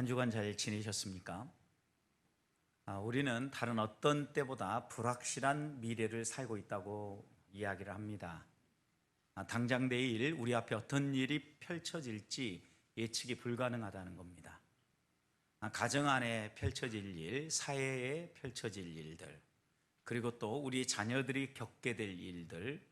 한 주간 잘 지내셨습니까? 우리는 다른 어떤 때보다 불확실한 미래를 살고 있다고 이야기를 합니다. 당장 내일 우리 앞에 어떤 일이 펼쳐질지 예측이 불가능하다는 겁니다. 가정 안에 펼쳐질 일, 사회에 펼쳐질 일들, 그리고 또 우리 자녀들이 겪게 될 일들,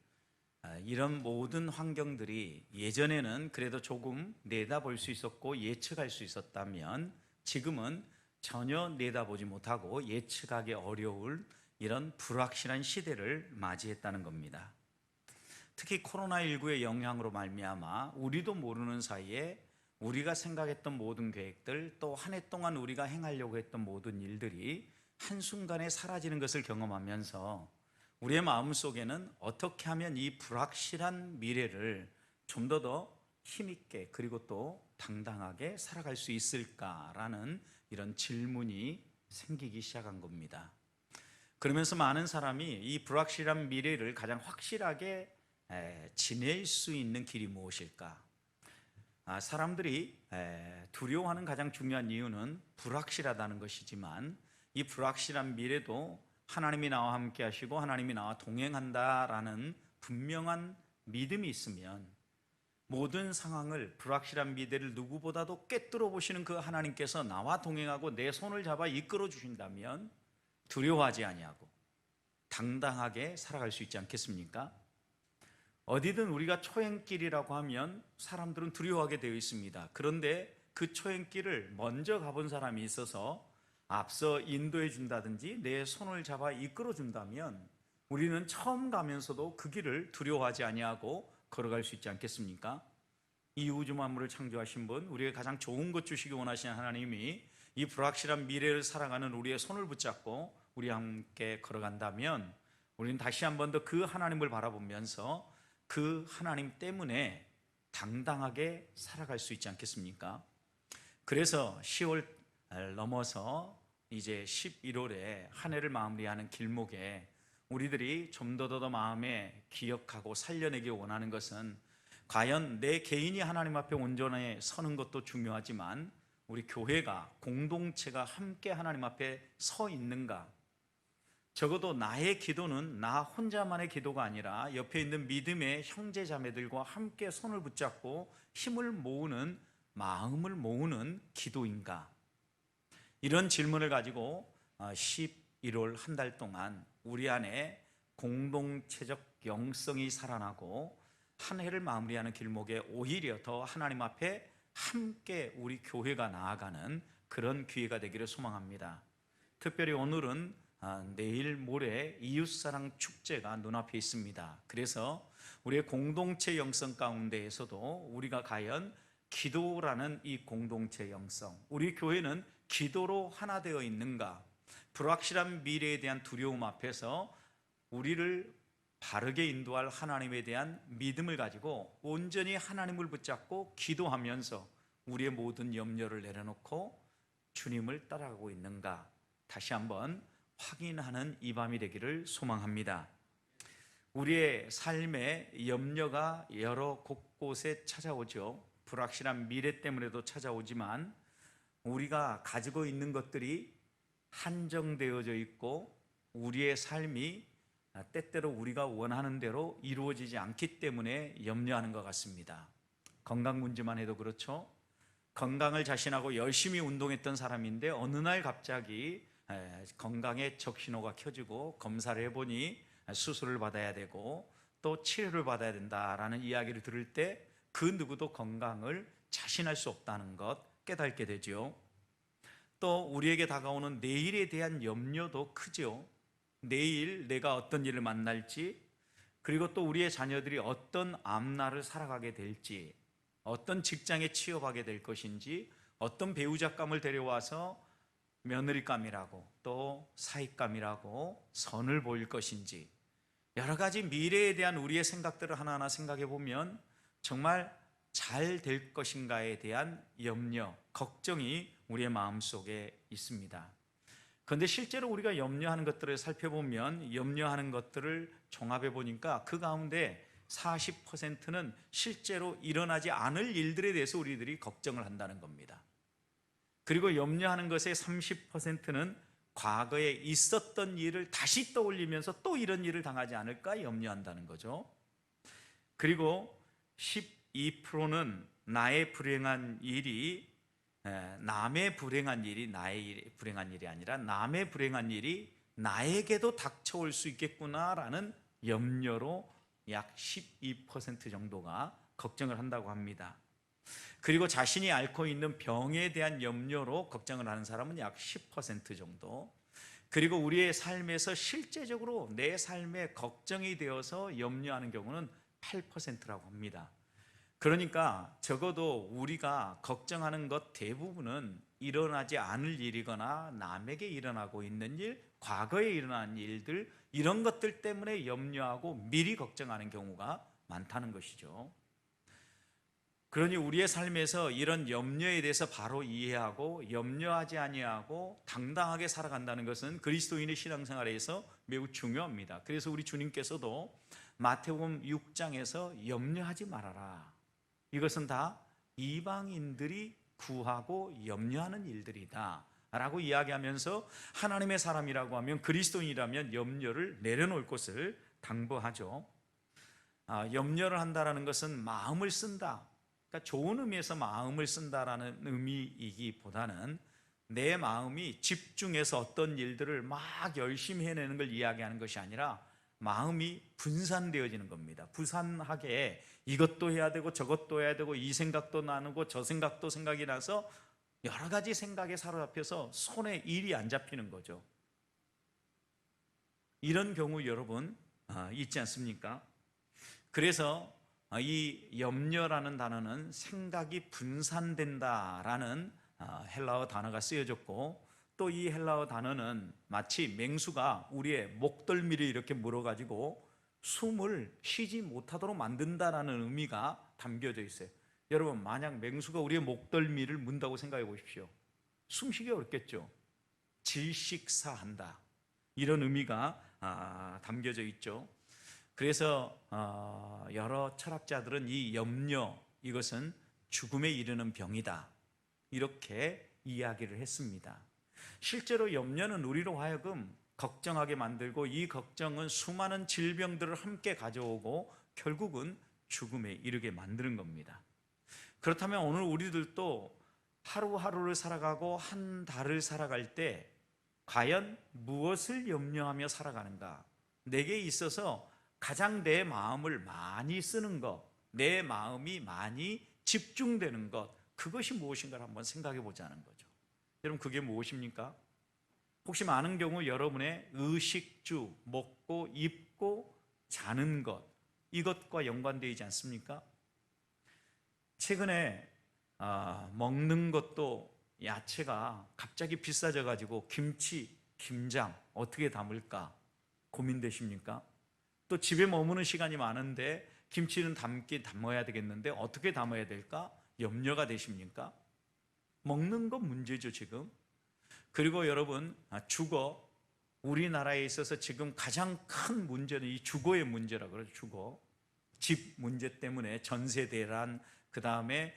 이런 모든 환경들이 예전에는 그래도 조금 내다볼 수 있었고 예측할 수 있었다면 지금은 전혀 내다보지 못하고 예측하기 어려울 이런 불확실한 시대를 맞이했다는 겁니다. 특히 코로나19의 영향으로 말미암아 우리도 모르는 사이에 우리가 생각했던 모든 계획들, 또 한 해 동안 우리가 행하려고 했던 모든 일들이 한순간에 사라지는 것을 경험하면서 우리의 마음속에는 어떻게 하면 이 불확실한 미래를 좀 더 힘있게 그리고 또 당당하게 살아갈 수 있을까라는 이런 질문이 생기기 시작한 겁니다. 그러면서 많은 사람이 이 불확실한 미래를 가장 확실하게 지낼 수 있는 길이 무엇일까? 사람들이 두려워하는 가장 중요한 이유는 불확실하다는 것이지만 이 불확실한 미래도 하나님이 나와 함께 하시고 하나님이 나와 동행한다라는 분명한 믿음이 있으면 모든 상황을, 불확실한 미래를 누구보다도 꿰뚫어 보시는 그 하나님께서 나와 동행하고 내 손을 잡아 이끌어 주신다면 두려워하지 아니하고 당당하게 살아갈 수 있지 않겠습니까? 어디든 우리가 초행길이라고 하면 사람들은 두려워하게 되어 있습니다. 그런데 그 초행길을 먼저 가본 사람이 있어서 앞서 인도해 준다든지 내 손을 잡아 이끌어 준다면 우리는 처음 가면서도 그 길을 두려워하지 아니하고 걸어갈 수 있지 않겠습니까? 이 우주 만물을 창조하신 분, 우리에게 가장 좋은 것 주시기 원하시는 하나님이 이 불확실한 미래를 살아가는 우리의 손을 붙잡고 우리 함께 걸어간다면 우리는 다시 한 번 더 그 하나님을 바라보면서 그 하나님 때문에 당당하게 살아갈 수 있지 않겠습니까? 그래서 10월 넘어서 이제 11월에 한 해를 마무리하는 길목에 우리들이 좀 더 마음에 기억하고 살려내기 원하는 것은 과연 내 개인이 하나님 앞에 온전히 서는 것도 중요하지만 우리 교회가, 공동체가 함께 하나님 앞에 서 있는가? 적어도 나의 기도는 나 혼자만의 기도가 아니라 옆에 있는 믿음의 형제 자매들과 함께 손을 붙잡고 힘을 모으는, 마음을 모으는 기도인가? 이런 질문을 가지고 11월 한 달 동안 우리 안에 공동체적 영성이 살아나고 한 해를 마무리하는 길목에 오히려 더 하나님 앞에 함께 우리 교회가 나아가는 그런 기회가 되기를 소망합니다. 특별히 오늘은 내일 모레 이웃사랑 축제가 눈앞에 있습니다. 그래서 우리의 공동체 영성 가운데에서도 우리가 과연 기도라는 이 공동체 영성, 우리 교회는 기도로 하나 되어 있는가? 불확실한 미래에 대한 두려움 앞에서 우리를 바르게 인도할 하나님에 대한 믿음을 가지고 온전히 하나님을 붙잡고 기도하면서 우리의 모든 염려를 내려놓고 주님을 따라가고 있는가? 다시 한번 확인하는 이 밤이 되기를 소망합니다. 우리의 삶에 염려가 여러 곳곳에 찾아오죠. 불확실한 미래 때문에도 찾아오지만 우리가 가지고 있는 것들이 한정되어져 있고 우리의 삶이 때때로 우리가 원하는 대로 이루어지지 않기 때문에 염려하는 것 같습니다. 건강 문제만 해도 그렇죠. 건강을 자신하고 열심히 운동했던 사람인데 어느 날 갑자기 건강에 적신호가 켜지고 검사를 해보니 수술을 받아야 되고 또 치료를 받아야 된다라는 이야기를 들을 때 그 누구도 건강을 자신할 수 없다는 것 깨닫게 되죠. 또 우리에게 다가오는 내일에 대한 염려도 크죠. 내일 내가 어떤 일을 만날지, 그리고 또 우리의 자녀들이 어떤 앞날을 살아가게 될지, 어떤 직장에 취업하게 될 것인지, 어떤 배우자감을 데려와서 며느리감이라고 또 사익감이라고 선을 보일 것인지, 여러 가지 미래에 대한 우리의 생각들을 하나하나 생각해 보면 정말 잘 될 것인가에 대한 염려, 걱정이 우리의 마음속에 있습니다. 그런데 실제로 우리가 염려하는 것들을 살펴보면 염려하는 것들을 종합해 보니까 그 가운데 40%는 실제로 일어나지 않을 일들에 대해서 우리들이 걱정을 한다는 겁니다. 그리고 염려하는 것의 30%는 과거에 있었던 일을 다시 떠올리면서 또 이런 일을 당하지 않을까 염려한다는 거죠. 그리고 12%는 나의 불행한 일이 남의 불행한 일이 나의 불행한 일이 아니라 남의 불행한 일이 나에게도 닥쳐올 수 있겠구나라는 염려로 약 12% 정도가 걱정을 한다고 합니다. 그리고 자신이 앓고 있는 병에 대한 염려로 걱정을 하는 사람은 약 10% 정도. 그리고 우리의 삶에서 실제적으로 내 삶에 걱정이 되어서 염려하는 경우는 8%라고 합니다. 그러니까 적어도 우리가 걱정하는 것 대부분은 일어나지 않을 일이거나 남에게 일어나고 있는 일, 과거에 일어난 일들, 이런 것들 때문에 염려하고 미리 걱정하는 경우가 많다는 것이죠. 그러니 우리의 삶에서 이런 염려에 대해서 바로 이해하고 염려하지 아니하고 당당하게 살아간다는 것은 그리스도인의 신앙생활에서 매우 중요합니다. 그래서 우리 주님께서도 마태복음 6장에서 염려하지 말아라, 이것은 다 이방인들이 구하고 염려하는 일들이다 라고 이야기하면서 하나님의 사람이라고 하면, 그리스도인이라면 염려를 내려놓을 것을 당부하죠. 염려를 한다는 것은 마음을 쓴다, 그러니까 좋은 의미에서 마음을 쓴다라는 의미이기보다는 내 마음이 집중해서 어떤 일들을 막 열심히 해내는 걸 이야기하는 것이 아니라 마음이 분산되어지는 겁니다. 부산하게 이것도 해야 되고 저것도 해야 되고 이 생각도 나누고 저 생각도 생각이 나서 여러 가지 생각에 사로잡혀서 손에 일이 안 잡히는 거죠. 이런 경우 여러분 있지 않습니까? 그래서 이 염려라는 단어는 생각이 분산된다라는 헬라어 단어가 쓰여졌고, 또 이 헬라어 단어는 마치 맹수가 우리의 목덜미를 이렇게 물어가지고 숨을 쉬지 못하도록 만든다라는 의미가 담겨져 있어요. 여러분, 만약 맹수가 우리의 목덜미를 문다고 생각해 보십시오. 숨쉬기 어렵겠죠. 질식사한다, 이런 의미가 담겨져 있죠. 그래서 여러 철학자들은 이 염려, 이것은 죽음에 이르는 병이다, 이렇게 이야기를 했습니다. 실제로 염려는 우리로 하여금 걱정하게 만들고, 이 걱정은 수많은 질병들을 함께 가져오고 결국은 죽음에 이르게 만드는 겁니다. 그렇다면 오늘 우리들도 하루하루를 살아가고 한 달을 살아갈 때 과연 무엇을 염려하며 살아가는가? 내게 있어서 가장 내 마음을 많이 쓰는 것, 내 마음이 많이 집중되는 것, 그것이 무엇인가를 한번 생각해 보자는 거죠. 여러분, 그게 무엇입니까? 혹시 많은 경우 여러분의 의식주, 먹고 입고 자는 것, 이것과 연관되어 있지 않습니까? 최근에 먹는 것도 야채가 갑자기 비싸져 가지고 김치, 김장 어떻게 담을까 고민되십니까? 또 집에 머무는 시간이 많은데 김치는 담아야 되겠는데 어떻게 담아야 될까 염려가 되십니까? 먹는 것 문제죠 지금. 그리고 여러분, 주거, 우리나라에 있어서 지금 가장 큰 문제는 이 주거의 문제라고 그러죠. 주거, 집 문제 때문에 전세 대란, 그 다음에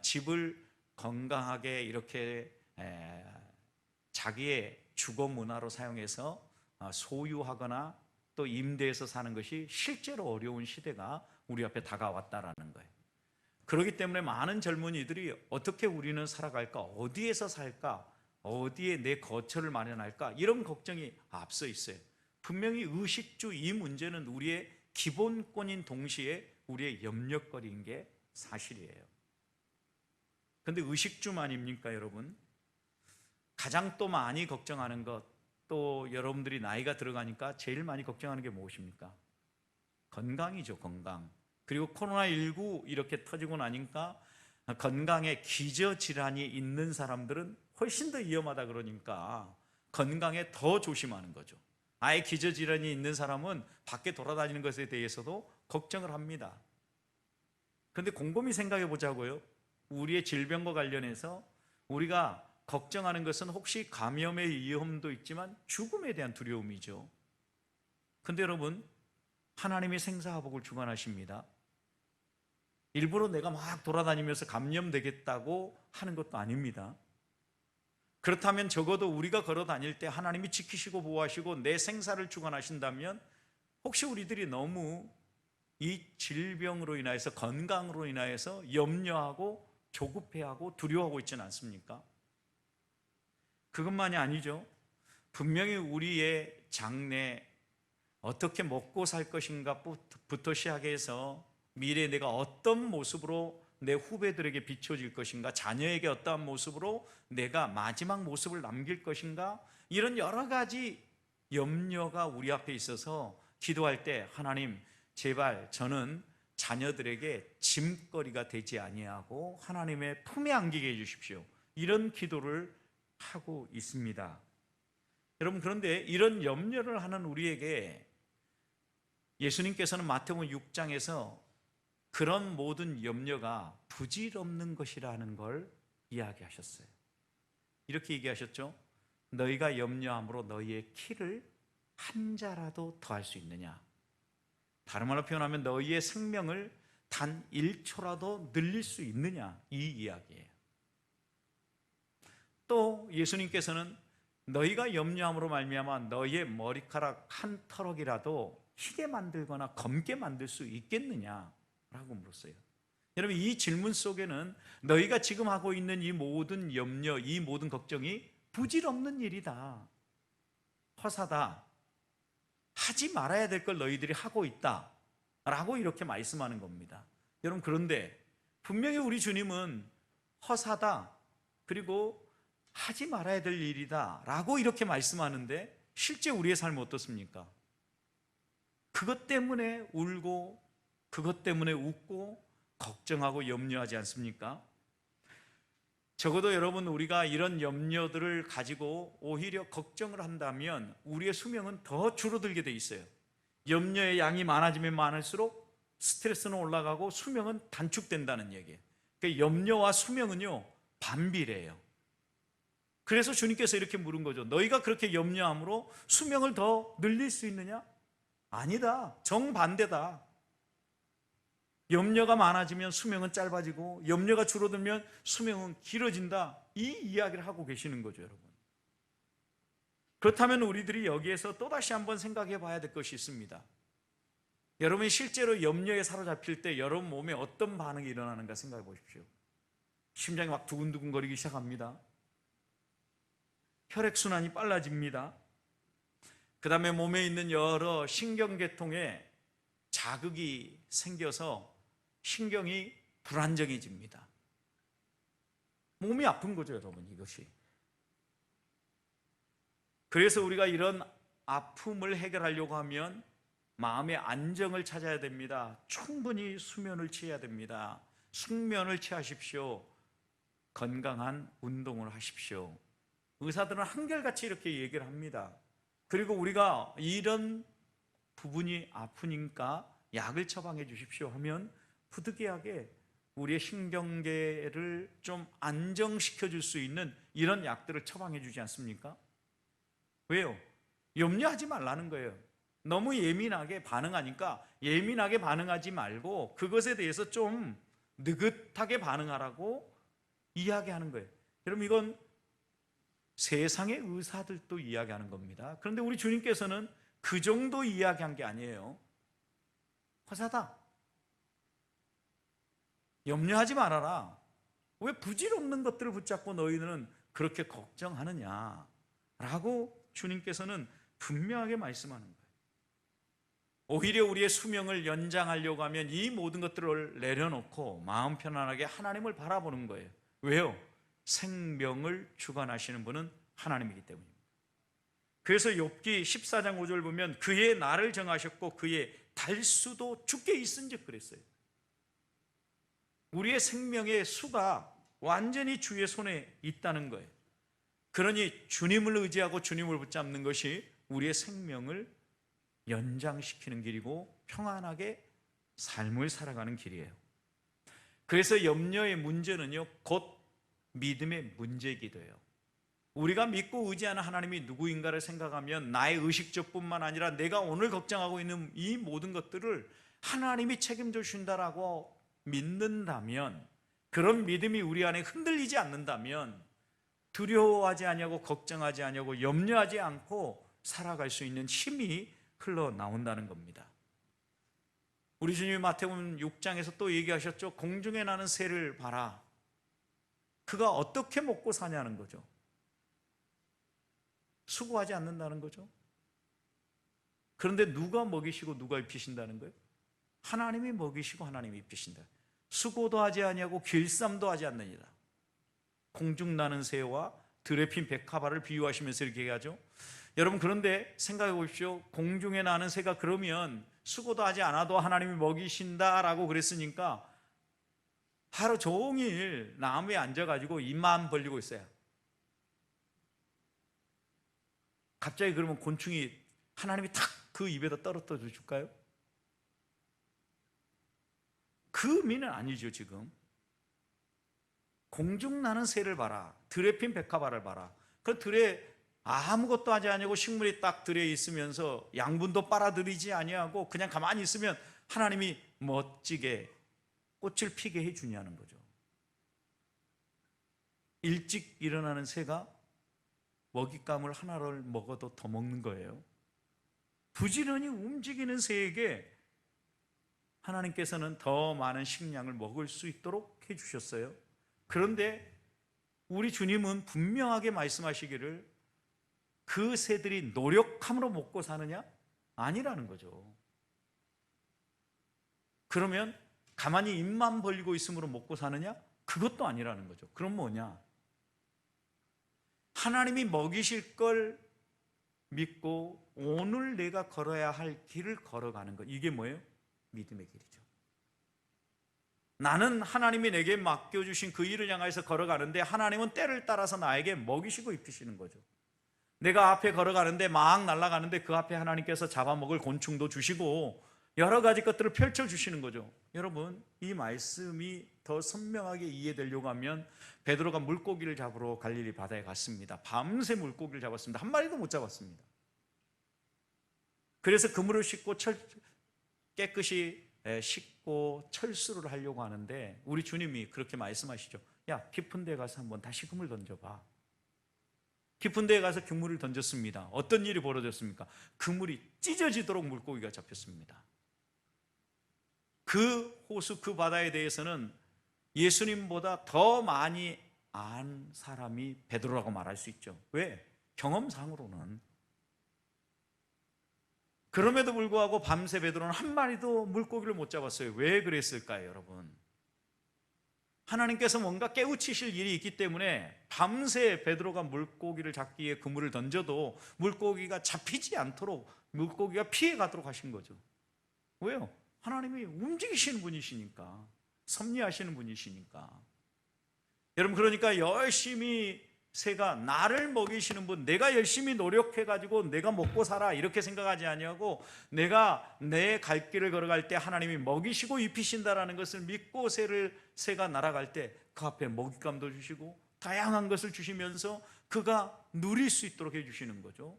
집을 건강하게 이렇게 자기의 주거 문화로 사용해서 소유하거나 또 임대해서 사는 것이 실제로 어려운 시대가 우리 앞에 다가왔다라는 거예요. 그렇기 때문에 많은 젊은이들이 어떻게 우리는 살아갈까, 어디에서 살까, 어디에 내 거처를 마련할까, 이런 걱정이 앞서 있어요. 분명히 의식주, 이 문제는 우리의 기본권인 동시에 우리의 염려거리인 게 사실이에요. 그런데 의식주만입니까 여러분? 가장 또 많이 걱정하는 것, 또 여러분들이 나이가 들어가니까 제일 많이 걱정하는 게 무엇입니까? 건강이죠, 건강. 그리고 코로나19 이렇게 터지고 나니까 건강에 기저질환이 있는 사람들은 훨씬 더 위험하다 그러니까 건강에 더 조심하는 거죠. 아예 기저질환이 있는 사람은 밖에 돌아다니는 것에 대해서도 걱정을 합니다. 그런데 곰곰이 생각해 보자고요. 우리의 질병과 관련해서 우리가 걱정하는 것은 혹시 감염의 위험도 있지만 죽음에 대한 두려움이죠. 그런데 여러분, 하나님이 생사화복을 주관하십니다. 일부러 내가 막 돌아다니면서 감염되겠다고 하는 것도 아닙니다. 그렇다면 적어도 우리가 걸어 다닐 때 하나님이 지키시고 보호하시고 내 생사를 주관하신다면 혹시 우리들이 너무 이 질병으로 인하여서, 건강으로 인하여서 염려하고 조급해하고 두려워하고 있지는 않습니까? 그것만이 아니죠. 분명히 우리의 장래, 어떻게 먹고 살 것인가부터 시작해서 미래에 내가 어떤 모습으로 내 후배들에게 비춰질 것인가, 자녀에게 어떠한 모습으로 내가 마지막 모습을 남길 것인가, 이런 여러 가지 염려가 우리 앞에 있어서 기도할 때 하나님 제발 저는 자녀들에게 짐거리가 되지 아니하고 하나님의 품에 안기게 해주십시오, 이런 기도를 하고 있습니다. 여러분, 그런데 이런 염려를 하는 우리에게 예수님께서는 마태복음 6장에서 그런 모든 염려가 부질없는 것이라는 걸 이야기하셨어요. 이렇게 얘기하셨죠. 너희가 염려함으로 너희의 키를 한 자라도 더할 수 있느냐. 다른 말로 표현하면 너희의 생명을 단 1초라도 늘릴 수 있느냐, 이 이야기예요. 또 예수님께서는 너희가 염려함으로 말미암아 너희의 머리카락 한 터럭이라도 희게 만들거나 검게 만들 수 있겠느냐라고 물었어요. 여러분, 이 질문 속에는 너희가 지금 하고 있는 이 모든 염려, 이 모든 걱정이 부질없는 일이다, 허사다, 하지 말아야 될 걸 너희들이 하고 있다 라고 이렇게 말씀하는 겁니다. 여러분, 그런데 분명히 우리 주님은 허사다, 그리고 하지 말아야 될 일이다 라고 이렇게 말씀하는데 실제 우리의 삶은 어떻습니까? 그것 때문에 울고, 그것 때문에 웃고, 걱정하고 염려하지 않습니까? 적어도 여러분, 우리가 이런 염려들을 가지고 오히려 걱정을 한다면 우리의 수명은 더 줄어들게 돼 있어요. 염려의 양이 많아지면 많을수록 스트레스는 올라가고 수명은 단축된다는 얘기예요. 그러니까 염려와 수명은요, 반비례해요. 그래서 주님께서 이렇게 물은 거죠. 너희가 그렇게 염려함으로 수명을 더 늘릴 수 있느냐? 아니다. 정반대다. 염려가 많아지면 수명은 짧아지고 염려가 줄어들면 수명은 길어진다, 이 이야기를 하고 계시는 거죠, 여러분. 그렇다면 우리들이 여기에서 또다시 한번 생각해 봐야 될 것이 있습니다. 여러분이 실제로 염려에 사로잡힐 때 여러분 몸에 어떤 반응이 일어나는가 생각해 보십시오. 심장이 막 두근두근 거리기 시작합니다. 혈액순환이 빨라집니다. 그 다음에 몸에 있는 여러 신경계통에 자극이 생겨서 신경이 불안정해집니다. 몸이 아픈 거죠, 여러분, 이것이. 그래서 우리가 이런 아픔을 해결하려고 하면 마음의 안정을 찾아야 됩니다. 충분히 수면을 취해야 됩니다. 숙면을 취하십시오. 건강한 운동을 하십시오. 의사들은 한결같이 이렇게 얘기를 합니다. 그리고 우리가 이런 부분이 아프니까 약을 처방해 주십시오 하면 부득이하게 우리의 신경계를 좀 안정시켜 줄 수 있는 이런 약들을 처방해 주지 않습니까? 왜요? 염려하지 말라는 거예요. 너무 예민하게 반응하니까 예민하게 반응하지 말고 그것에 대해서 좀 느긋하게 반응하라고 이야기하는 거예요. 여러분, 이건 세상의 의사들도 이야기하는 겁니다. 그런데 우리 주님께서는 그 정도 이야기한 게 아니에요. 허사다, 염려하지 말아라, 왜 부질없는 것들을 붙잡고 너희는 그렇게 걱정하느냐 라고 주님께서는 분명하게 말씀하는 거예요. 오히려 우리의 수명을 연장하려고 하면 이 모든 것들을 내려놓고 마음 편안하게 하나님을 바라보는 거예요. 왜요? 생명을 주관하시는 분은 하나님이기 때문입니다. 그래서 욥기 14장 5절 보면 그의 날을 정하셨고 그의 달수도 주께 있은즉 그랬어요. 우리의 생명의 수가 완전히 주의 손에 있다는 거예요. 그러니 주님을 의지하고 주님을 붙잡는 것이 우리의 생명을 연장시키는 길이고 평안하게 삶을 살아가는 길이에요. 그래서 염려의 문제는요, 곧 믿음의 문제이기도 해요. 우리가 믿고 의지하는 하나님이 누구인가를 생각하면 나의 의식적뿐만 아니라 내가 오늘 걱정하고 있는 이 모든 것들을 하나님이 책임져 주신다라고 믿는다면, 그런 믿음이 우리 안에 흔들리지 않는다면 두려워하지 아니하고 걱정하지 아니하고 염려하지 않고 살아갈 수 있는 힘이 흘러나온다는 겁니다. 우리 주님이 마태복음 6장에서 또 얘기하셨죠. 공중에 나는 새를 봐라. 그가 어떻게 먹고 사냐는 거죠. 수고하지 않는다는 거죠. 그런데 누가 먹이시고 누가 입히신다는 거예요? 하나님이 먹이시고 하나님이 입히신다. 수고도 하지 아니하고 길쌈도 하지 않느니라. 공중 나는 새와 들에 핀 백합화를 비유하시면서 이렇게 얘기하죠. 여러분, 그런데 생각해 보십시오. 공중에 나는 새가 그러면 수고도 하지 않아도 하나님이 먹이신다라고 그랬으니까 하루 종일 나무에 앉아가지고 입만 벌리고 있어요. 갑자기 그러면 곤충이 하나님이 탁 그 입에다 떨어뜨려 줄까요? 그 의미는 아니죠. 지금 공중 나는 새를 봐라. 들에 핀 백합화를 봐라. 그 들에 아무것도 하지 아니하고 식물이 딱 들에 있으면서 양분도 빨아들이지 아니하고 그냥 가만히 있으면 하나님이 멋지게 꽃을 피게 해주냐는 거죠. 일찍 일어나는 새가 먹잇감을 하나를 먹어도 더 먹는 거예요. 부지런히 움직이는 새에게 하나님께서는 더 많은 식량을 먹을 수 있도록 해주셨어요. 그런데 우리 주님은 분명하게 말씀하시기를 그 새들이 노력함으로 먹고 사느냐? 아니라는 거죠. 그러면 가만히 입만 벌리고 있음으로 먹고 사느냐? 그것도 아니라는 거죠. 그럼 뭐냐? 하나님이 먹이실 걸 믿고 오늘 내가 걸어야 할 길을 걸어가는 것. 이게 뭐예요? 믿음의 길이죠. 나는 하나님이 내게 맡겨주신 그 일을 향해서 걸어가는데 하나님은 때를 따라서 나에게 먹이시고 입히시는 거죠. 내가 앞에 걸어가는데 막 날아가는데 그 앞에 하나님께서 잡아먹을 곤충도 주시고 여러 가지 것들을 펼쳐주시는 거죠. 여러분, 이 말씀이 더 선명하게 이해되려고 하면 베드로가 물고기를 잡으러 갈릴리 바다에 갔습니다. 밤새 물고기를 잡았습니다. 한 마리도 못 잡았습니다. 그래서 그물을 씻고 깨끗이 씻고 철수를 하려고 하는데 우리 주님이 그렇게 말씀하시죠. 야, 깊은 데 가서 한번 다시 그물 던져봐. 깊은 데에 가서 그물을 던졌습니다. 어떤 일이 벌어졌습니까? 그물이 찢어지도록 물고기가 잡혔습니다. 그 호수, 그 바다에 대해서는 예수님보다 더 많이 안 사람이 베드로라고 말할 수 있죠. 왜? 경험상으로는. 그럼에도 불구하고 밤새 베드로는 한 마리도 물고기를 못 잡았어요. 왜 그랬을까요, 여러분? 하나님께서 뭔가 깨우치실 일이 있기 때문에 밤새 베드로가 물고기를 잡기 위해 그물을 던져도 물고기가 잡히지 않도록 물고기가 피해 가도록 하신 거죠. 왜요? 하나님이 움직이시는 분이시니까, 섭리하시는 분이시니까. 여러분, 그러니까 열심히 새가 나를 먹이시는 분, 내가 열심히 노력해가지고 내가 먹고 살아 이렇게 생각하지 아니하고 내가 내 갈 길을 걸어갈 때 하나님이 먹이시고 입히신다라는 것을 믿고 새가 날아갈 때 그 앞에 먹잇감도 주시고 다양한 것을 주시면서 그가 누릴 수 있도록 해주시는 거죠.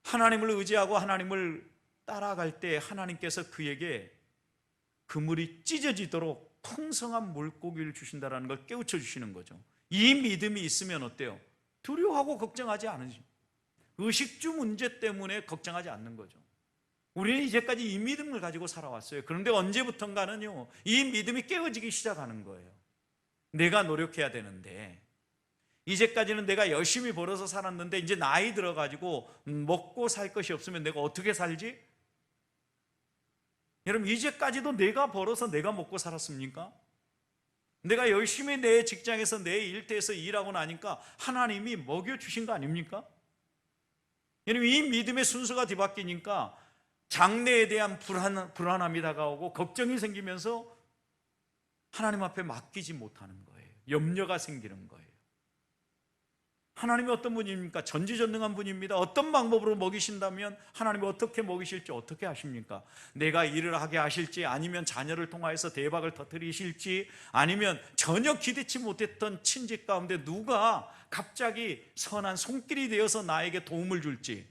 하나님을 의지하고 하나님을 따라갈 때 하나님께서 그에게 그물이 찢어지도록 풍성한 물고기를 주신다라는 걸 깨우쳐 주시는 거죠. 이 믿음이 있으면 어때요? 두려워하고 걱정하지 않으죠. 의식주 문제 때문에 걱정하지 않는 거죠. 우리는 이제까지 이 믿음을 가지고 살아왔어요. 그런데 언제부턴가는요, 이 믿음이 깨어지기 시작하는 거예요. 내가 노력해야 되는데, 이제까지는 내가 열심히 벌어서 살았는데 이제 나이 들어가지고 먹고 살 것이 없으면 내가 어떻게 살지? 여러분, 이제까지도 내가 벌어서 내가 먹고 살았습니까? 내가 열심히 내 직장에서 내 일터에서 일하고 나니까 하나님이 먹여주신 거 아닙니까? 여러분, 이 믿음의 순서가 뒤바뀌니까 장래에 대한 불안함이 다가오고 걱정이 생기면서 하나님 앞에 맡기지 못하는 거예요. 염려가 생기는 거예요. 하나님이 어떤 분입니까? 전지전능한 분입니다. 어떤 방법으로 먹이신다면 하나님이 어떻게 먹이실지 어떻게 하십니까? 내가 일을 하게 하실지, 아니면 자녀를 통하여서 대박을 터뜨리실지, 아니면 전혀 기대치 못했던 친지 가운데 누가 갑자기 선한 손길이 되어서 나에게 도움을 줄지,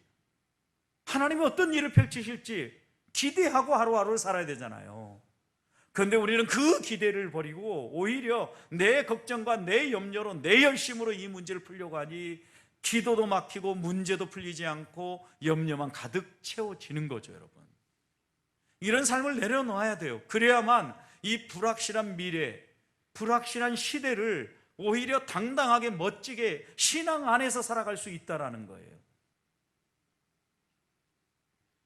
하나님이 어떤 일을 펼치실지 기대하고 하루하루를 살아야 되잖아요. 그런데 우리는 그 기대를 버리고 오히려 내 걱정과 내 염려로, 내 열심으로 이 문제를 풀려고 하니 기도도 막히고 문제도 풀리지 않고 염려만 가득 채워지는 거죠, 여러분. 이런 삶을 내려놓아야 돼요. 그래야만 이 불확실한 미래, 불확실한 시대를 오히려 당당하게 멋지게 신앙 안에서 살아갈 수 있다라는 거예요.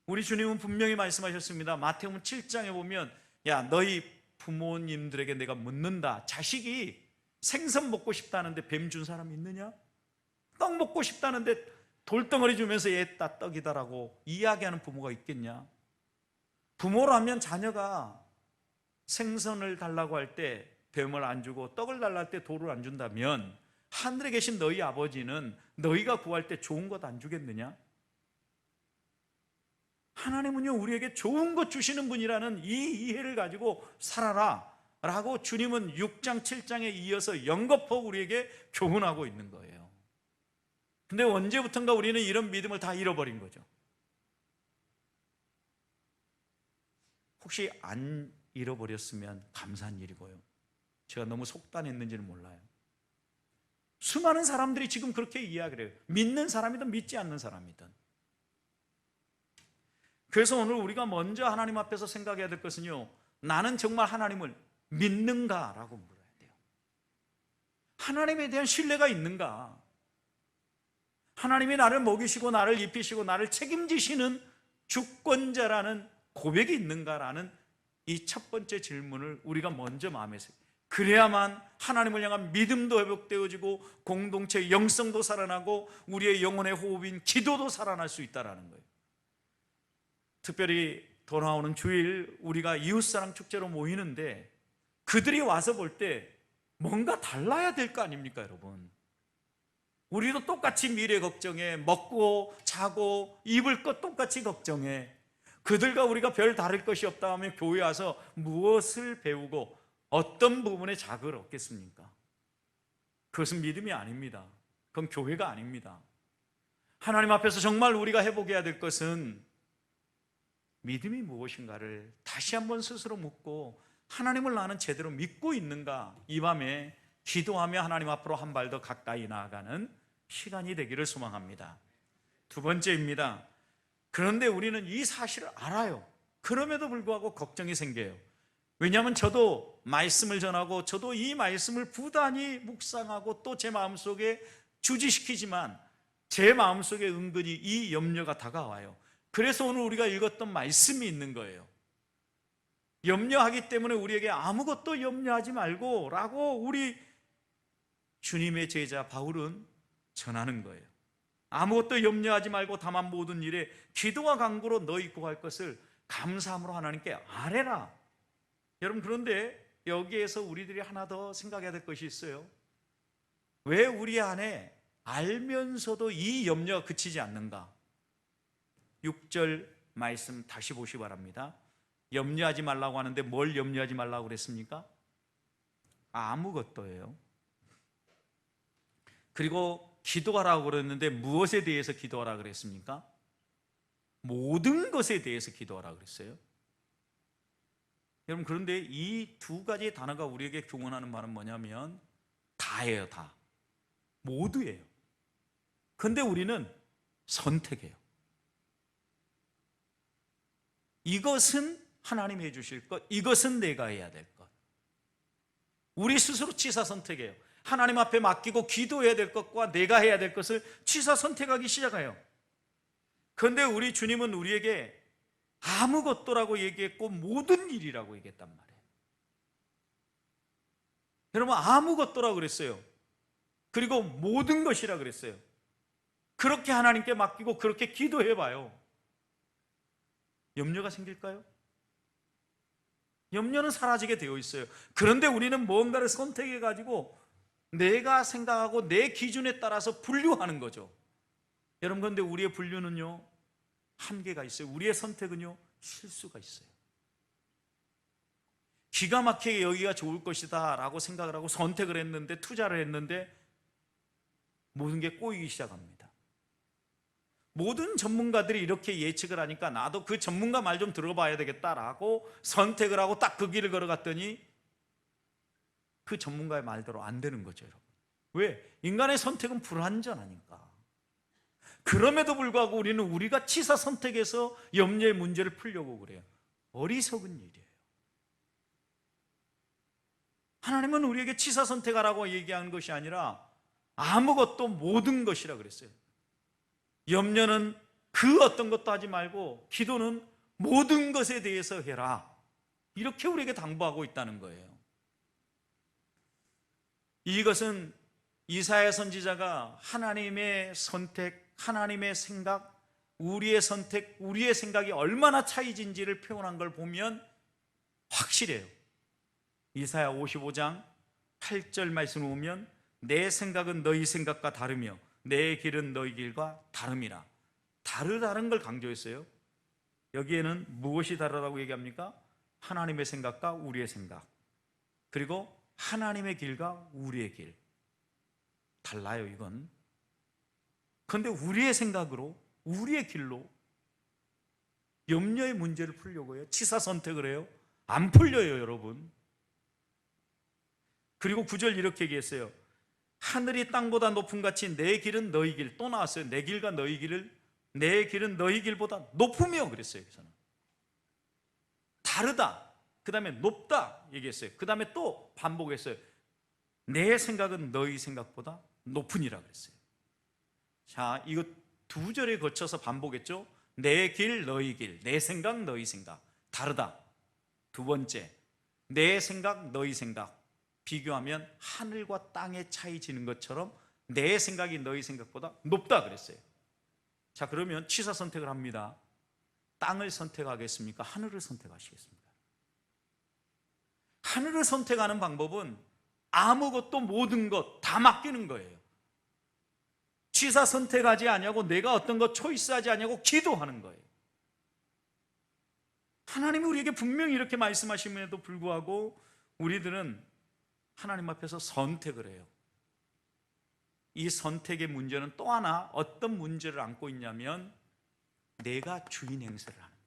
우리 주님은 분명히 말씀하셨습니다. 마태복음 7장에 보면, 야, 너희 부모님들에게 내가 묻는다. 자식이 생선 먹고 싶다는데 뱀 준 사람 있느냐? 떡 먹고 싶다는데 돌덩어리 주면서 얘다 떡이다라고 이야기하는 부모가 있겠냐? 부모라면 자녀가 생선을 달라고 할 때 뱀을 안 주고 떡을 달라고 할 때 돌을 안 준다면 하늘에 계신 너희 아버지는 너희가 구할 때 좋은 것 안 주겠느냐? 하나님은요, 우리에게 좋은 것 주시는 분이라는 이 이해를 가지고 살아라 라고 주님은 6장 7장에 이어서 연거푸 우리에게 교훈하고 있는 거예요. 근데 언제부턴가 우리는 이런 믿음을 다 잃어버린 거죠. 혹시 안 잃어버렸으면 감사한 일이고요. 제가 너무 속단했는지는 몰라요. 수많은 사람들이 지금 그렇게 이야기를 해요. 믿는 사람이든 믿지 않는 사람이든. 그래서 오늘 우리가 먼저 하나님 앞에서 생각해야 될 것은요, 나는 정말 하나님을 믿는가라고 물어야 돼요. 하나님에 대한 신뢰가 있는가? 하나님이 나를 먹이시고 나를 입히시고 나를 책임지시는 주권자라는 고백이 있는가라는 이 첫 번째 질문을 우리가 먼저 마음에서, 그래야만 하나님을 향한 믿음도 회복되어지고 공동체의 영성도 살아나고 우리의 영혼의 호흡인 기도도 살아날 수 있다는 거예요. 특별히 돌아오는 주일 우리가 이웃사랑 축제로 모이는데 그들이 와서 볼 때 뭔가 달라야 될 거 아닙니까, 여러분? 우리도 똑같이 미래 걱정해, 먹고 자고 입을 것 똑같이 걱정해. 그들과 우리가 별 다를 것이 없다 하면 교회 와서 무엇을 배우고 어떤 부분에 자극을 얻겠습니까? 그것은 믿음이 아닙니다. 그건 교회가 아닙니다. 하나님 앞에서 정말 우리가 회복해야 될 것은 믿음이 무엇인가를 다시 한번 스스로 묻고, 하나님을 나는 제대로 믿고 있는가, 이 밤에 기도하며 하나님 앞으로 한 발 더 가까이 나아가는 시간이 되기를 소망합니다. 두 번째입니다. 그런데 우리는 이 사실을 알아요. 그럼에도 불구하고 걱정이 생겨요. 왜냐하면 저도 말씀을 전하고 저도 이 말씀을 부단히 묵상하고 또 제 마음속에 주지시키지만 제 마음속에 은근히 이 염려가 다가와요. 그래서 오늘 우리가 읽었던 말씀이 있는 거예요. 염려하기 때문에 우리에게 아무것도 염려하지 말고 라고 우리 주님의 제자 바울은 전하는 거예요. 아무것도 염려하지 말고 다만 모든 일에 기도와 간구로 너희 구할 것을 감사함으로 하나님께 아뢰라. 여러분, 그런데 여기에서 우리들이 하나 더 생각해야 될 것이 있어요. 왜 우리 안에 알면서도 이 염려가 그치지 않는가? 6절 말씀 다시 보시기 바랍니다. 염려하지 말라고 하는데 뭘 염려하지 말라고 그랬습니까? 아무것도예요. 그리고 기도하라고 그랬는데 무엇에 대해서 기도하라고 그랬습니까? 모든 것에 대해서 기도하라고 그랬어요. 여러분, 그런데 이 두 가지 단어가 우리에게 교훈하는 말은 뭐냐면 다예요. 다. 모두예요. 그런데 우리는 선택해요. 이것은 하나님이 해주실 것, 이것은 내가 해야 될 것. 우리 스스로 취사 선택해요. 하나님 앞에 맡기고 기도해야 될 것과 내가 해야 될 것을 취사 선택하기 시작해요. 그런데 우리 주님은 우리에게 아무것도라고 얘기했고 모든 일이라고 얘기했단 말이에요. 여러분, 아무것도라고 그랬어요. 그리고 모든 것이라 그랬어요. 그렇게 하나님께 맡기고 그렇게 기도해봐요. 염려가 생길까요? 염려는 사라지게 되어 있어요. 그런데 우리는 뭔가를 선택해가지고 내가 생각하고 내 기준에 따라서 분류하는 거죠. 여러분, 그런데 우리의 분류는요, 한계가 있어요. 우리의 선택은요, 실수가 있어요. 기가 막히게 여기가 좋을 것이다 라고 생각을 하고 선택을 했는데, 투자를 했는데 모든 게 꼬이기 시작합니다. 모든 전문가들이 이렇게 예측을 하니까 나도 그 전문가 말 좀 들어봐야 되겠다라고 선택을 하고 딱 그 길을 걸어갔더니 그 전문가의 말대로 안 되는 거죠, 여러분. 왜? 인간의 선택은 불완전하니까. 그럼에도 불구하고 우리는 우리가 치사 선택에서 염려의 문제를 풀려고 그래요. 어리석은 일이에요. 하나님은 우리에게 치사 선택하라고 얘기하는 것이 아니라 아무것도 모든 것이라 그랬어요. 염려는 그 어떤 것도 하지 말고 기도는 모든 것에 대해서 해라. 이렇게 우리에게 당부하고 있다는 거예요. 이것은 이사야 선지자가 하나님의 선택, 하나님의 생각, 우리의 선택, 우리의 생각이 얼마나 차이진지를 표현한 걸 보면 확실해요. 이사야 55장 8절 말씀을 보면 내 생각은 너희 생각과 다르며 내 길은 너희 길과 다름이라. 다르다는 걸 강조했어요. 여기에는 무엇이 다르다고 얘기합니까? 하나님의 생각과 우리의 생각, 그리고 하나님의 길과 우리의 길. 달라요, 이건. 그런데 우리의 생각으로, 우리의 길로 염려의 문제를 풀려고 해요. 치사 선택을 해요. 안 풀려요, 여러분. 그리고 9절 이렇게 얘기했어요. 하늘이 땅보다 높은 같이 내 길은 너희 길. 또 나왔어요. 내 길과 너희 길을, 내 길은 너희 길보다 높으며 그랬어요. 여기서는 다르다, 그 다음에 높다 얘기했어요. 그 다음에 또 반복했어요. 내 생각은 너희 생각보다 높으니라 그랬어요. 자, 이거 2절에 거쳐서 반복했죠. 내 길 너희 길, 내 생각 너희 생각. 다르다. 두 번째, 내 생각 너희 생각. 비교하면 하늘과 땅의 차이 지는 것처럼 내 생각이 너희 생각보다 높다 그랬어요. 자, 그러면 치사 선택을 합니다. 땅을 선택하겠습니까? 하늘을 선택하시겠습니까? 하늘을 선택하는 방법은 아무것도 모든 것 다 맡기는 거예요. 치사 선택하지 않냐고, 내가 어떤 것 초이스하지 않냐고 기도하는 거예요. 하나님이 우리에게 분명히 이렇게 말씀하심에도 불구하고 우리들은 하나님 앞에서 선택을 해요. 이 선택의 문제는 또 하나 어떤 문제를 안고 있냐면 내가 주인 행세를 하는 거예요.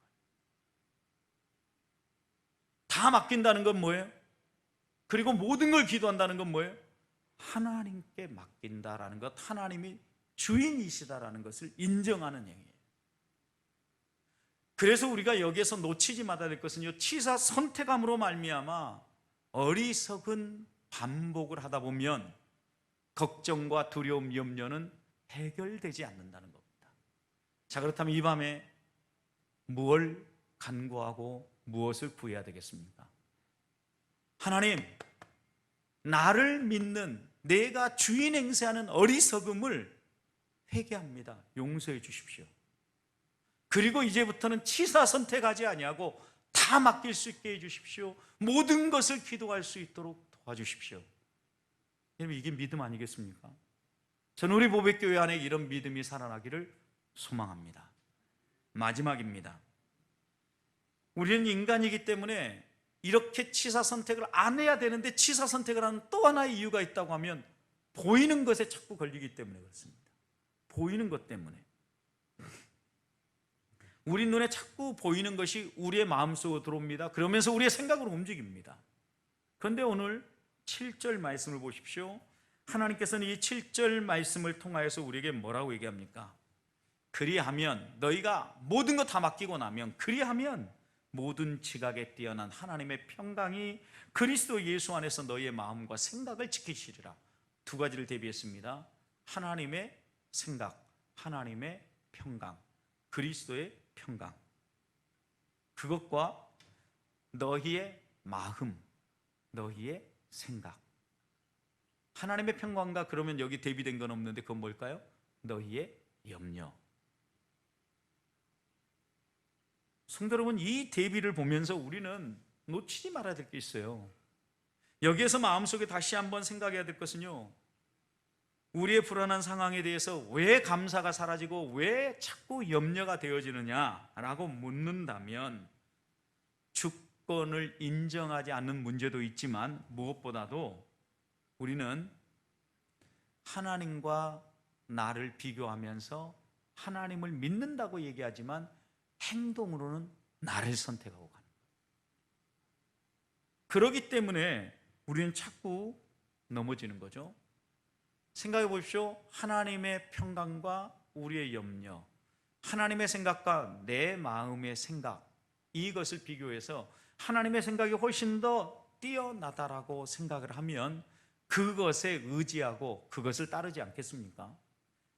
다 맡긴다는 건 뭐예요? 그리고 모든 걸 기도한다는 건 뭐예요? 하나님께 맡긴다라는 것, 하나님이 주인이시다라는 것을 인정하는 행위예요. 그래서 우리가 여기에서 놓치지 말아야 될 것은요, 치사 선택함으로 말미암아 어리석은 반복을 하다 보면 걱정과 두려움, 염려는 해결되지 않는다는 겁니다. 자, 그렇다면 이 밤에 무엇을 간구하고 무엇을 구해야 되겠습니까? 하나님, 나를 믿는 내가 주인 행세하는 어리석음을 회개합니다. 용서해 주십시오. 그리고 이제부터는 치사 선택하지 아니하고 다 맡길 수 있게 해 주십시오. 모든 것을 기도할 수 있도록 도와주십시오. 여러분, 이게 믿음 아니겠습니까? 저는 우리 보백교회 안에 이런 믿음이 살아나기를 소망합니다. 마지막입니다. 우리는 인간이기 때문에 이렇게 치사 선택을 안 해야 되는데 치사 선택을 하는 또 하나의 이유가 있다고 하면 보이는 것에 자꾸 걸리기 때문에 그렇습니다. 보이는 것 때문에. 우리 눈에 자꾸 보이는 것이 우리의 마음속으로 들어옵니다. 그러면서 우리의 생각으로 움직입니다. 그런데 오늘 7절 말씀을 보십시오. 하나님께서는 이 7절 말씀을 통하여서 우리에게 뭐라고 얘기합니까? 그리하면, 너희가 모든 것 다 맡기고 나면, 그리하면 모든 지각에 뛰어난 하나님의 평강이 그리스도 예수 안에서 너희의 마음과 생각을 지키시리라. 두 가지를 대비했습니다. 하나님의 생각, 하나님의 평강, 그리스도의 평강. 그것과 너희의 마음, 너희의 생각. 하나님의 평강과 그러면 여기 대비된 건 없는데 그건 뭘까요? 너희의 염려. 성도 여러분, 이 대비를 보면서 우리는 놓치지 말아야 될 게 있어요. 여기에서 마음속에 다시 한번 생각해야 될 것은요, 우리의 불안한 상황에 대해서 왜 감사가 사라지고 왜 자꾸 염려가 되어지느냐라고 묻는다면, 주권을 인정하지 않는 문제도 있지만 무엇보다도 우리는 하나님과 나를 비교하면서 하나님을 믿는다고 얘기하지만 행동으로는 나를 선택하고 가는 거예요. 그렇기 때문에 우리는 자꾸 넘어지는 거죠. 생각해 보십시오. 하나님의 평강과 우리의 염려, 하나님의 생각과 내 마음의 생각, 이것을 비교해서 하나님의 생각이 훨씬 더 뛰어나다라고 생각을 하면 그것에 의지하고 그것을 따르지 않겠습니까?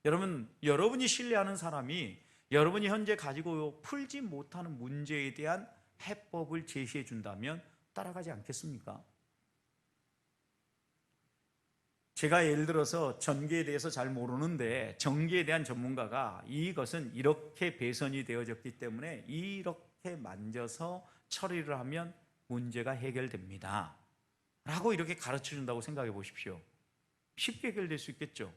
여러분, 여러분이 신뢰하는 사람이 여러분이 현재 가지고 풀지 못하는 문제에 대한 해법을 제시해 준다면 따라가지 않겠습니까? 제가 예를 들어서 전기에 대해서 잘 모르는데 전기에 대한 전문가가 이것은 이렇게 배선이 되어졌기 때문에 이렇게 만져서 처리를 하면 문제가 해결됩니다 라고 이렇게 가르쳐 준다고 생각해 보십시오. 쉽게 해결될 수 있겠죠?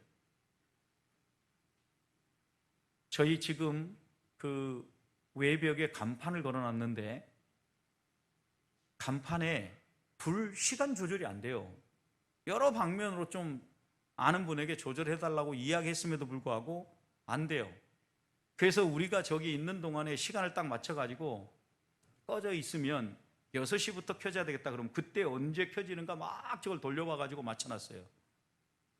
저희 지금 그 외벽에 간판을 걸어놨는데 간판에 불 시간 조절이 안 돼요. 여러 방면으로 좀 아는 분에게 조절해달라고 이야기했음에도 불구하고 안 돼요. 그래서 우리가 저기 있는 동안에 시간을 딱 맞춰가지고 꺼져 있으면 6시부터 켜져야 되겠다 그러면 그때 언제 켜지는가 막 저걸 돌려봐가지고 맞춰놨어요.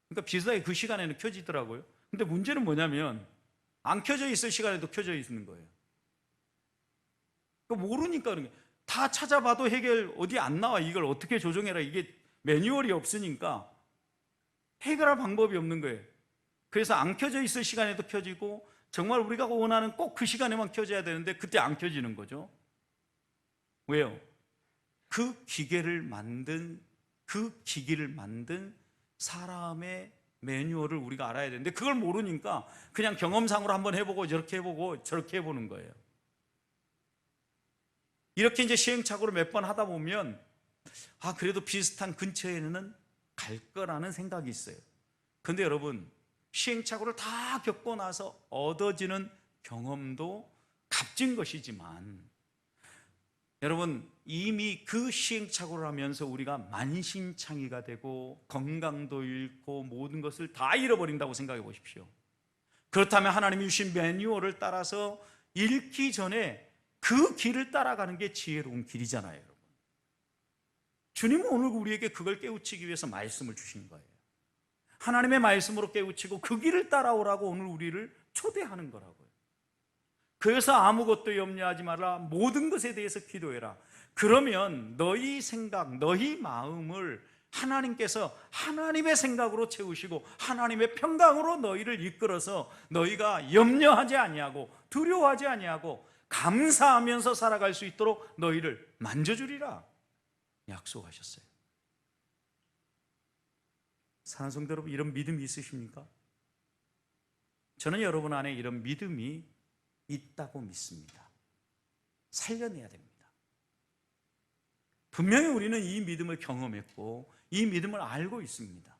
그러니까 비슷하게 그 시간에는 켜지더라고요. 근데 문제는 뭐냐면 안 켜져 있을 시간에도 켜져 있는 거예요. 모르니까 그런 거예요. 다 찾아봐도 해결 어디 안 나와. 이걸 어떻게 조정해라. 이게 매뉴얼이 없으니까 해결할 방법이 없는 거예요. 그래서 안 켜져 있을 시간에도 켜지고 정말 우리가 원하는 꼭 그 시간에만 켜져야 되는데 그때 안 켜지는 거죠. 왜요? 그 기기를 만든 사람의 매뉴얼을 우리가 알아야 되는데 그걸 모르니까 그냥 경험상으로 한번 해보고 저렇게 해보고 저렇게 해보는 거예요. 이렇게 이제 시행착오를 몇 번 하다 보면 그래도 비슷한 근처에는 갈 거라는 생각이 있어요. 그런데 여러분, 시행착오를 다 겪고 나서 얻어지는 경험도 값진 것이지만 여러분, 이미 그 시행착오를 하면서 우리가 만신창이가 되고 건강도 잃고 모든 것을 다 잃어버린다고 생각해 보십시오. 그렇다면 하나님이 주신 매뉴얼을 따라서 잃기 전에 그 길을 따라가는 게 지혜로운 길이잖아요, 여러분. 주님은 오늘 우리에게 그걸 깨우치기 위해서 말씀을 주신 거예요. 하나님의 말씀으로 깨우치고 그 길을 따라오라고 오늘 우리를 초대하는 거라고요. 그래서 아무것도 염려하지 마라. 모든 것에 대해서 기도해라. 그러면 너희 생각, 너희 마음을 하나님께서 하나님의 생각으로 채우시고 하나님의 평강으로 너희를 이끌어서 너희가 염려하지 아니하고 두려워하지 아니하고 감사하면서 살아갈 수 있도록 너희를 만져주리라 약속하셨어요. 사랑하는 성도 여러분, 이런 믿음이 있으십니까? 저는 여러분 안에 이런 믿음이 있다고 믿습니다. 살려내야 됩니다. 분명히 우리는 이 믿음을 경험했고 이 믿음을 알고 있습니다.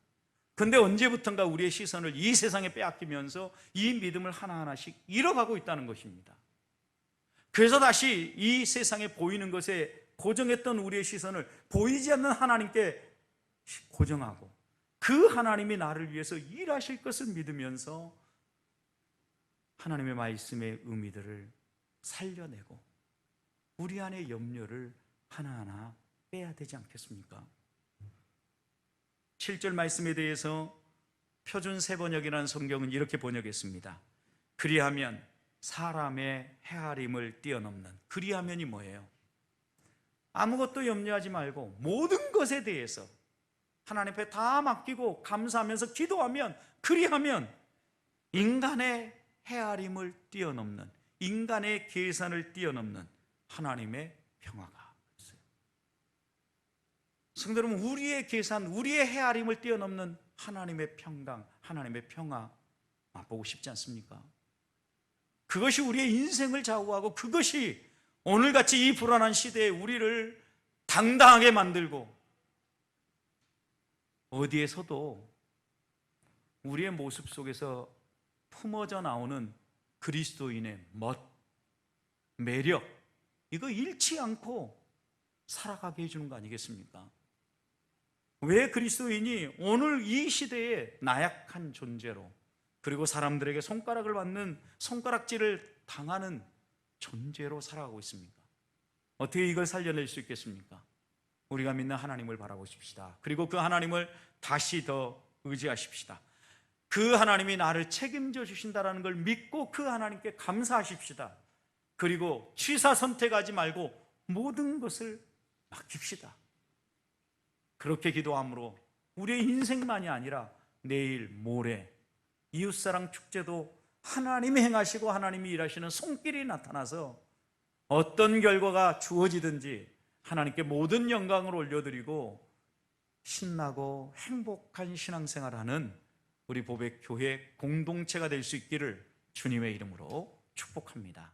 그런데 언제부턴가 우리의 시선을 이 세상에 빼앗기면서 이 믿음을 하나하나씩 잃어가고 있다는 것입니다. 그래서 다시 이 세상에 보이는 것에 고정했던 우리의 시선을 보이지 않는 하나님께 고정하고 그 하나님이 나를 위해서 일하실 것을 믿으면서 하나님의 말씀의 의미들을 살려내고 우리 안의 염려를 하나하나 빼야 되지 않겠습니까? 7절 말씀에 대해서 표준 세번역이라는 성경은 이렇게 번역했습니다. 그리하면 사람의 헤아림을 뛰어넘는. 그리하면이 뭐예요? 아무것도 염려하지 말고 모든 것에 대해서 하나님 앞에 다 맡기고 감사하면서 기도하면, 그리하면 인간의 헤아림을 뛰어넘는, 인간의 계산을 뛰어넘는 하나님의 평화가 있어요. 성도 여러분, 우리의 계산, 우리의 헤아림을 뛰어넘는 하나님의 평강, 하나님의 평화 맛보고 싶지 않습니까? 그것이 우리의 인생을 좌우하고 그것이 오늘같이 이 불안한 시대에 우리를 당당하게 만들고 어디에서도 우리의 모습 속에서 품어져 나오는 그리스도인의 멋, 매력, 이거 잃지 않고 살아가게 해주는 거 아니겠습니까? 왜 그리스도인이 오늘 이 시대에 나약한 존재로 그리고 사람들에게 손가락을 받는, 손가락질을 당하는 존재로 살아가고 있습니까? 어떻게 이걸 살려낼 수 있겠습니까? 우리가 믿는 하나님을 바라보십시다. 그리고 그 하나님을 다시 더 의지하십시다. 그 하나님이 나를 책임져 주신다는 걸 믿고 그 하나님께 감사하십시다. 그리고 취사 선택하지 말고 모든 것을 맡깁시다. 그렇게 기도함으로 우리의 인생만이 아니라 내일, 모레 이웃사랑 축제도 하나님이 행하시고 하나님이 일하시는 손길이 나타나서 어떤 결과가 주어지든지 하나님께 모든 영광을 올려드리고 신나고 행복한 신앙생활하는 우리 보백교회 공동체가 될 수 있기를 주님의 이름으로 축복합니다.